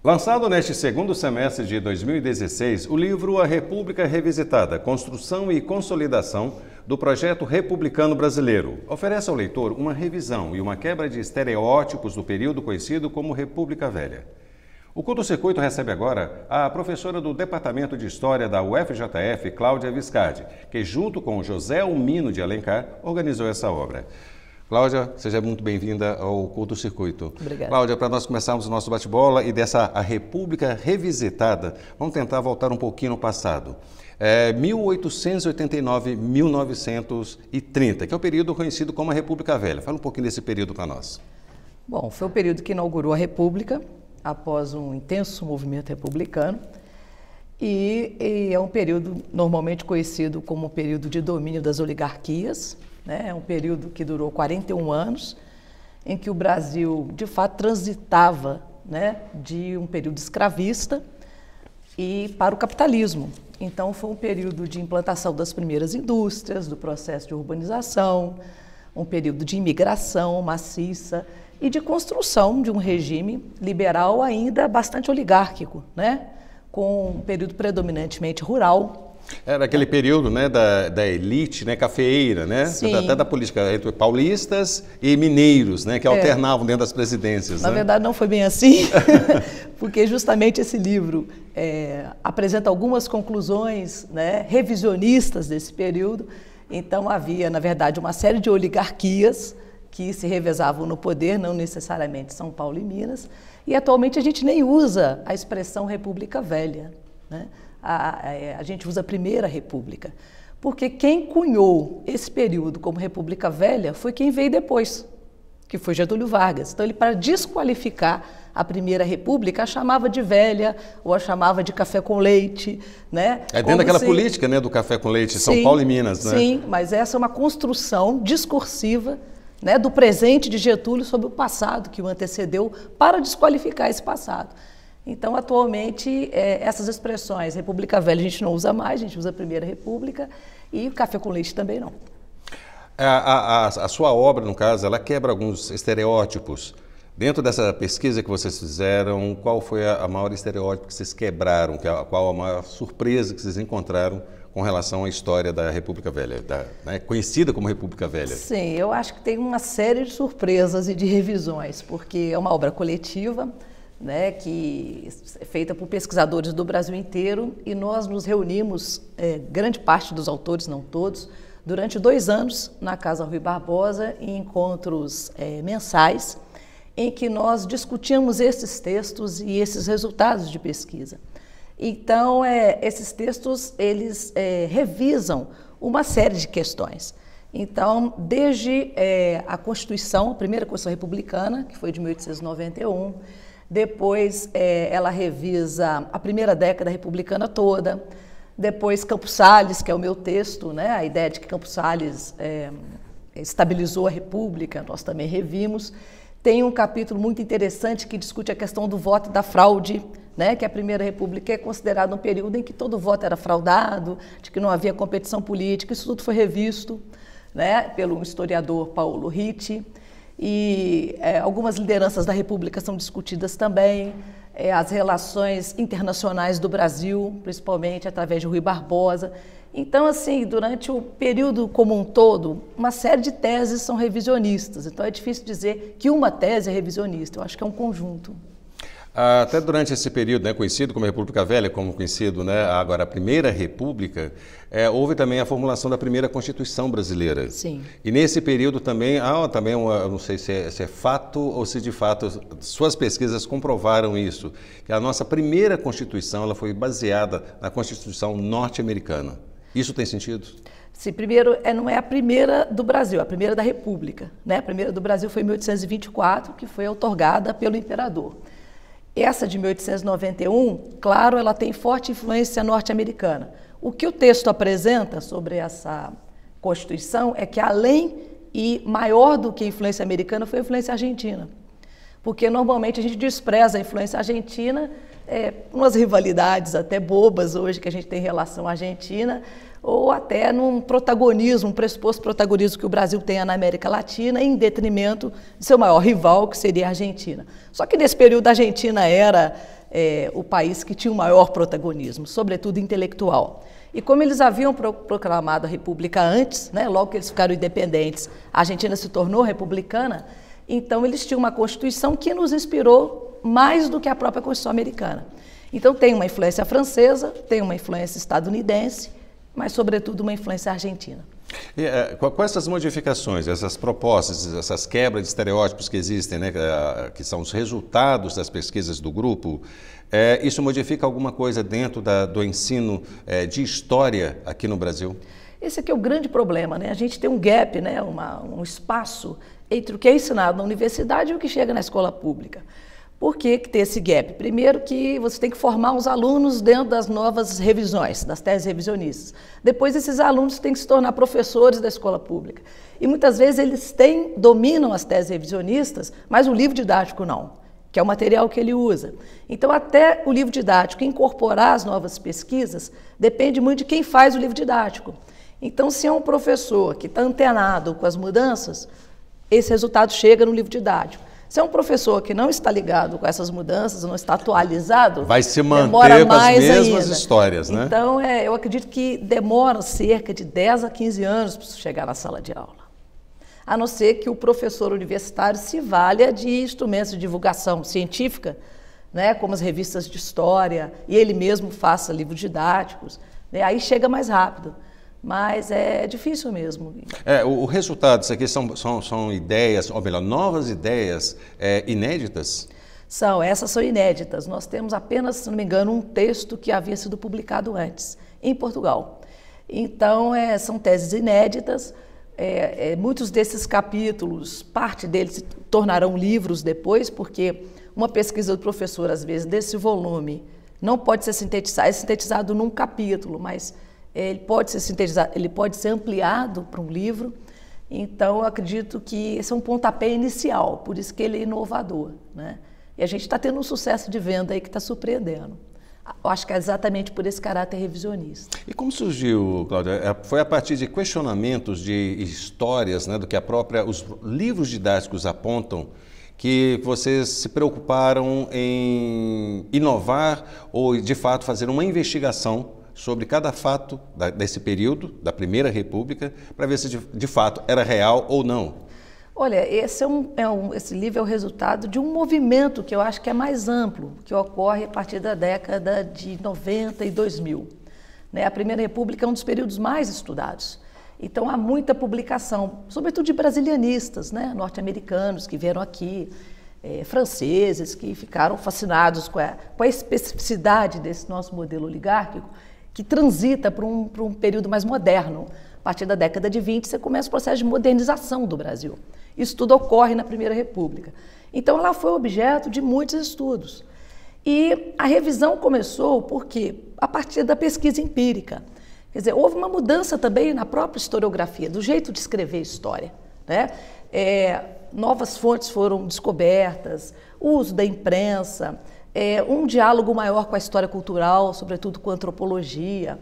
Lançado neste segundo semestre de 2016, o livro A República Revisitada, Construção e Consolidação do Projeto Republicano Brasileiro oferece ao leitor uma revisão e uma quebra de estereótipos do período conhecido como República Velha. O Curto-Circuito recebe agora a professora do Departamento de História da UFJF, Cláudia Viscardi, que junto com José Umino de Alencar organizou essa obra. Cláudia, seja muito bem-vinda ao Curto-Circuito. Obrigada. Cláudia, para nós começarmos o nosso bate-bola e dessa a República Revisitada, vamos tentar voltar um pouquinho no passado. 1889-1930, que é o período conhecido como a República Velha. Fala um pouquinho desse período para nós. Bom, foi o período que inaugurou a República, após um intenso movimento republicano, e é um período normalmente conhecido como o período de domínio das oligarquias, né? É um período que durou 41 anos, em que o Brasil, de fato, transitava, né, de um período escravista e para o capitalismo. Então, foi um período de implantação das primeiras indústrias, do processo de urbanização, um período de imigração maciça e de construção de um regime liberal ainda bastante oligárquico, né, com um período predominantemente rural. Era aquele período, né, da elite, né, cafeeira, né, até da política entre paulistas e mineiros, né, que alternavam dentro das presidências. Na verdade, não foi bem assim, porque justamente esse livro apresenta algumas conclusões, né, revisionistas desse período. Então, havia, na verdade, uma série de oligarquias que se revezavam no poder, não necessariamente São Paulo e Minas, e atualmente a gente nem usa a expressão República Velha, né? A gente usa a Primeira República, porque quem cunhou esse período como República Velha foi quem veio depois, que foi Getúlio Vargas. Então, ele, para desqualificar a Primeira República, a chamava de velha ou a chamava de café com leite, né? É dentro daquela política, né, do café com leite, São Paulo e Minas, né? Sim, mas essa é uma construção discursiva, né, do presente de Getúlio sobre o passado que o antecedeu para desqualificar esse passado. Então, atualmente, essas expressões, República Velha, a gente não usa mais, a gente usa a Primeira República e café com leite também não. A sua obra, no caso, ela quebra alguns estereótipos. Dentro dessa pesquisa que vocês fizeram, qual foi a maior estereótipo que vocês quebraram, qual a maior surpresa que vocês encontraram com relação à história da República Velha, né, conhecida como República Velha? Sim, eu acho que tem uma série de surpresas e de revisões, porque é uma obra coletiva, né, que é feita por pesquisadores do Brasil inteiro, e nós nos reunimos, grande parte dos autores, não todos, durante 2 anos na Casa Rui Barbosa, em encontros mensais, em que nós discutíamos esses textos e esses resultados de pesquisa. Então, esses textos, eles revisam uma série de questões. Então, desde a Constituição, a primeira Constituição Republicana, que foi de 1891, depois ela revisa a primeira década republicana toda, depois Campos Salles, que é o meu texto, né? A ideia de que Campos Salles estabilizou a República, nós também revimos. Tem um capítulo muito interessante que discute a questão do voto e da fraude, né? Que a Primeira República é considerada um período em que todo voto era fraudado, de que não havia competição política. Isso tudo foi revisto, né, pelo historiador Paulo Ritti. E algumas lideranças da República são discutidas também, as relações internacionais do Brasil, principalmente através de Rui Barbosa. Então, assim, durante o período como um todo, uma série de teses são revisionistas. Então, é difícil dizer que uma tese é revisionista, eu acho que é um conjunto. Até durante esse período, né, conhecido como República Velha, como conhecido, né, agora a Primeira República, houve também a formulação da primeira Constituição brasileira. Sim. E nesse período também, eu não sei se é fato ou se de fato suas pesquisas comprovaram isso, que a nossa primeira Constituição ela foi baseada na Constituição norte-americana. Isso tem sentido? Sim, primeiro, não é a primeira do Brasil, a primeira da República, né? A primeira do Brasil foi em 1824, que foi outorgada pelo imperador. Essa de 1891, claro, ela tem forte influência norte-americana. O que o texto apresenta sobre essa Constituição é que, além e maior do que a influência americana, foi a influência argentina. Porque, normalmente, a gente despreza a influência argentina, umas rivalidades até bobas hoje que a gente tem em relação à Argentina, ou até num protagonismo, um pressuposto protagonismo que o Brasil tenha na América Latina, em detrimento de seu maior rival, que seria a Argentina. Só que nesse período a Argentina era o país que tinha o maior protagonismo, sobretudo intelectual. E como eles haviam proclamado a República antes, né, logo que eles ficaram independentes, a Argentina se tornou republicana, então eles tinham uma Constituição que nos inspirou mais do que a própria Constituição americana. Então tem uma influência francesa, tem uma influência estadunidense, mas sobretudo uma influência argentina. E, com essas modificações, essas propostas, essas quebras de estereótipos que existem, né, que são os resultados das pesquisas do grupo, isso modifica alguma coisa dentro do ensino de história aqui no Brasil? Esse aqui é o grande problema, né? A gente tem um gap, né, um espaço entre o que é ensinado na universidade e o que chega na escola pública. Por que tem esse gap? Primeiro que você tem que formar os alunos dentro das novas revisões, das teses revisionistas. Depois esses alunos têm que se tornar professores da escola pública. E muitas vezes eles dominam as teses revisionistas, mas o livro didático não, que é o material que ele usa. Então até o livro didático incorporar as novas pesquisas depende muito de quem faz o livro didático. Então se é um professor que está antenado com as mudanças, esse resultado chega no livro didático. Se é um professor que não está ligado com essas mudanças, não está atualizado, vai se manter com as mesmas ainda. Histórias, né? Então, eu acredito que demora cerca de 10 a 15 anos para chegar na sala de aula. A não ser que o professor universitário se valha de instrumentos de divulgação científica, né, como as revistas de história, e ele mesmo faça livros didáticos, né, aí chega mais rápido. Mas é difícil mesmo. O resultado disso aqui são ideias, ou melhor, novas ideias inéditas? Essas são inéditas. Nós temos apenas, se não me engano, um texto que havia sido publicado antes, em Portugal. Então, são teses inéditas. Muitos desses capítulos, parte deles se tornarão livros depois, porque uma pesquisa do professor, às vezes, desse volume, não pode ser sintetizado, é sintetizado num capítulo, mas ele pode ser sintetizado, ele pode ser ampliado para um livro. Então, eu acredito que esse é um pontapé inicial, por isso que ele é inovador, né? E a gente está tendo um sucesso de venda aí que está surpreendendo. Eu acho que é exatamente por esse caráter revisionista. E como surgiu, Cláudia? Foi a partir de questionamentos de histórias, né, do que os livros didáticos apontam, que vocês se preocuparam em inovar ou, de fato, fazer uma investigação sobre cada fato desse período, da Primeira República, para ver se de fato era real ou não? Olha, esse livro é o resultado de um movimento que eu acho que é mais amplo, que ocorre a partir da década de 90 e 2000. Né? A Primeira República é um dos períodos mais estudados. Então há muita publicação, sobretudo de brasilianistas, né? Norte-americanos que vieram aqui, franceses que ficaram fascinados com a especificidade desse nosso modelo oligárquico, que transita para um período mais moderno. A partir da década de 20, você começa o processo de modernização do Brasil. Isso tudo ocorre na Primeira República. Então, ela foi objeto de muitos estudos. E a revisão começou porque, a partir da pesquisa empírica. Quer dizer, houve uma mudança também na própria historiografia, do jeito de escrever história, né? Novas fontes foram descobertas, o uso da imprensa, um diálogo maior com a história cultural, sobretudo com a antropologia,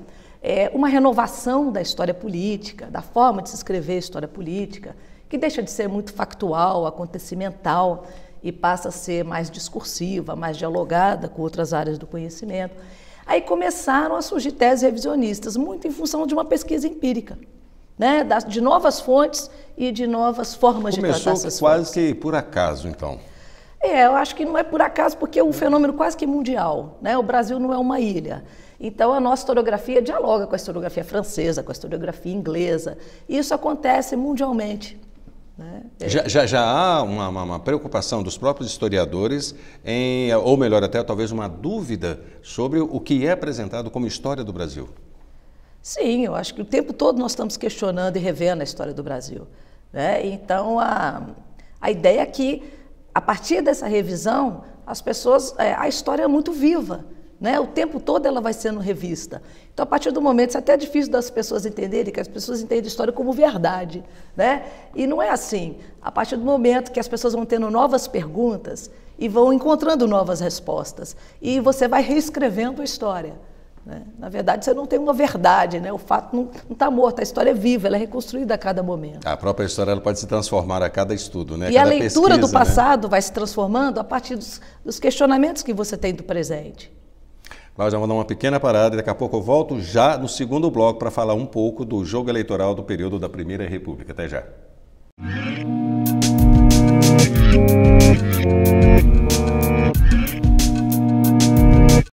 uma renovação da história política, da forma de se escrever a história política, que deixa de ser muito factual, acontecimental, e passa a ser mais discursiva, mais dialogada com outras áreas do conhecimento. Aí começaram a surgir teses revisionistas, muito em função de uma pesquisa empírica, né? De novas fontes e de novas formas de tratar essas fontes. Começou quase que por acaso, então. Eu acho que não é por acaso, porque é um fenômeno quase que mundial, né? O Brasil não é uma ilha. Então, a nossa historiografia dialoga com a historiografia francesa, com a historiografia inglesa. E isso acontece mundialmente, né? Já há uma preocupação dos próprios historiadores, ou melhor, até talvez uma dúvida sobre o que é apresentado como história do Brasil. Sim, eu acho que o tempo todo nós estamos questionando e revendo a história do Brasil, né? Então, a ideia é que, a partir dessa revisão, a história é muito viva, né? O tempo todo ela vai sendo revista. Então, a partir do momento, isso é até difícil das pessoas entenderem, que as pessoas entendem a história como verdade, né? E não é assim. A partir do momento que as pessoas vão tendo novas perguntas e vão encontrando novas respostas, e você vai reescrevendo a história, né? Na verdade, você não tem uma verdade, né? O fato não está morto, a história é viva, ela é reconstruída a cada momento. A própria história ela pode se transformar a cada estudo, né? E cada a leitura pesquisa, do passado, né? vai se transformando a partir dos questionamentos que você tem do presente. Cláudia, vamos dar uma pequena parada e daqui a pouco eu volto já no segundo bloco para falar um pouco do jogo eleitoral do período da Primeira República. Até já.